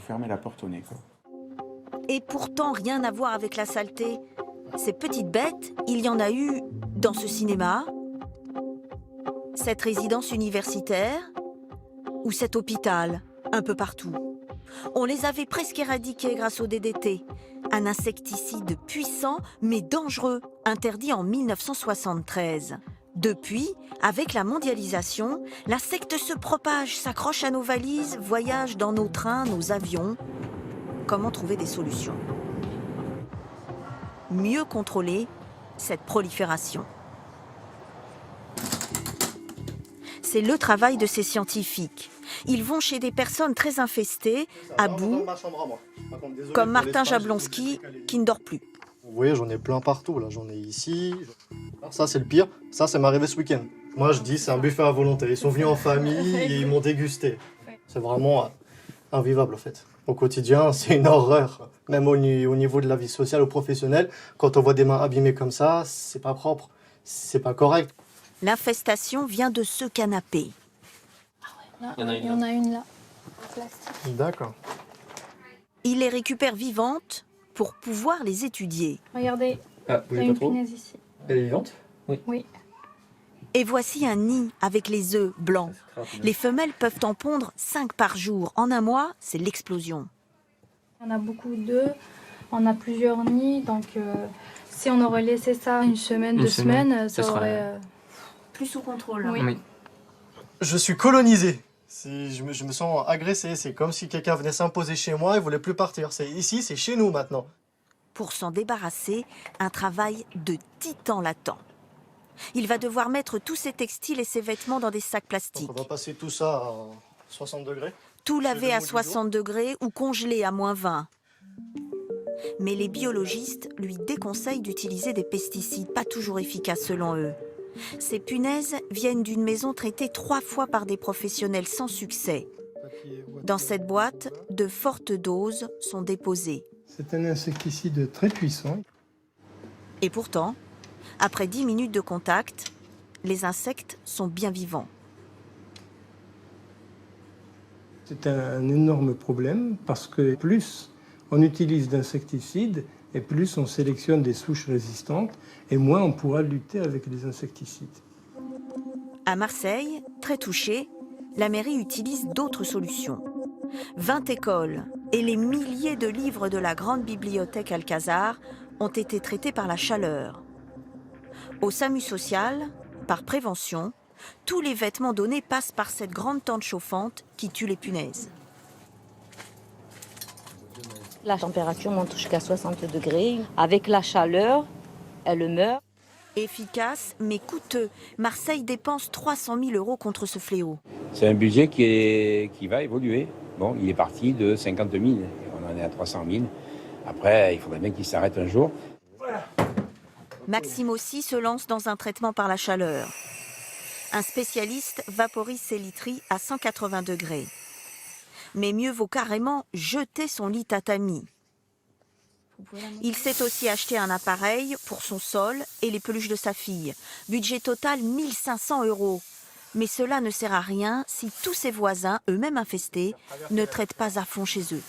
fermer la porte au nez, quoi. Et pourtant, rien à voir avec la saleté. Ces petites bêtes, il y en a eu dans ce cinéma, cette résidence universitaire ou cet hôpital, un peu partout. On les avait presque éradiquées grâce au DDT, un insecticide puissant mais dangereux, interdit en 1973. Depuis, avec la mondialisation, l'insecte se propage, s'accroche à nos valises, voyage dans nos trains, nos avions. Comment trouver des solutions ? Mieux contrôler cette prolifération. C'est le travail de ces scientifiques. Ils vont chez des personnes très infestées, à bout, comme Martin Jablonski, qui ne dort plus. Vous voyez, j'en ai plein partout, là. J'en ai ici. Ça, c'est le pire. Ça, c'est m'arrivé ce week-end. Moi, je dis, c'est un buffet à volonté. Ils sont venus en famille et ils m'ont dégusté. C'est vraiment invivable, en fait. Au quotidien, c'est une horreur. Même au niveau de la vie sociale ou professionnelle, quand on voit des mains abîmées comme ça, c'est pas propre. C'est pas correct. L'infestation vient de ce canapé. Là, il y en a une là, en plastique. D'accord. Il les récupère vivantes pour pouvoir les étudier. Regardez, Ah, il y a bougez une pas trop. punaise ici. Elle est vivante? Oui. Oui. Et voici un nid avec les œufs blancs. Les femelles peuvent en pondre 5 par jour. En un mois, c'est l'explosion. On a beaucoup d'œufs, on a plusieurs nids, donc si on aurait laissé ça une semaine, deux semaines, ça aurait... Plus sous contrôle. Oui. Oui. Je suis colonisé. Je me sens agressé. C'est comme si quelqu'un venait s'imposer chez moi et voulait plus partir. C'est ici, c'est chez nous maintenant. Pour s'en débarrasser, un travail de titan l'attend. Il va devoir mettre tous ses textiles et ses vêtements dans des sacs plastiques. Donc on va passer tout ça à 60 degrés. Tout laver le à mot du 60 degrés ou congelé à -20. Mais les biologistes lui déconseillent d'utiliser des pesticides pas toujours efficaces selon eux. Ces punaises viennent d'une maison traitée 3 fois par des professionnels sans succès. Dans cette boîte, de fortes doses sont déposées. C'est un insecticide très puissant. Et pourtant, après 10 minutes de contact, les insectes sont bien vivants. C'est un énorme problème parce que plus on utilise d'insecticides et plus on sélectionne des souches résistantes et moins on pourra lutter avec les insecticides. À Marseille, très touchée, la mairie utilise d'autres solutions. 20 écoles et les milliers de livres de la grande bibliothèque Alcazar ont été traités par la chaleur. Au SAMU social, par prévention, tous les vêtements donnés passent par cette grande tente chauffante qui tue les punaises. La température monte jusqu'à 60 degrés. Avec la chaleur, elle meurt. Efficace mais coûteux, Marseille dépense 300 000 € contre ce fléau. C'est un budget qui va évoluer. Bon, il est parti de 50 000, on en est à 300 000. Après, il faudrait bien qu'il s'arrête un jour. Maxime aussi se lance dans un traitement par la chaleur. Un spécialiste vaporise ses literies à 180 degrés. Mais mieux vaut carrément jeter son lit tatami. Il s'est aussi acheté un appareil pour son sol et les peluches de sa fille. Budget total 1 500 €. Mais cela ne sert à rien si tous ses voisins, eux-mêmes infestés, ne traitent pas à fond chez eux.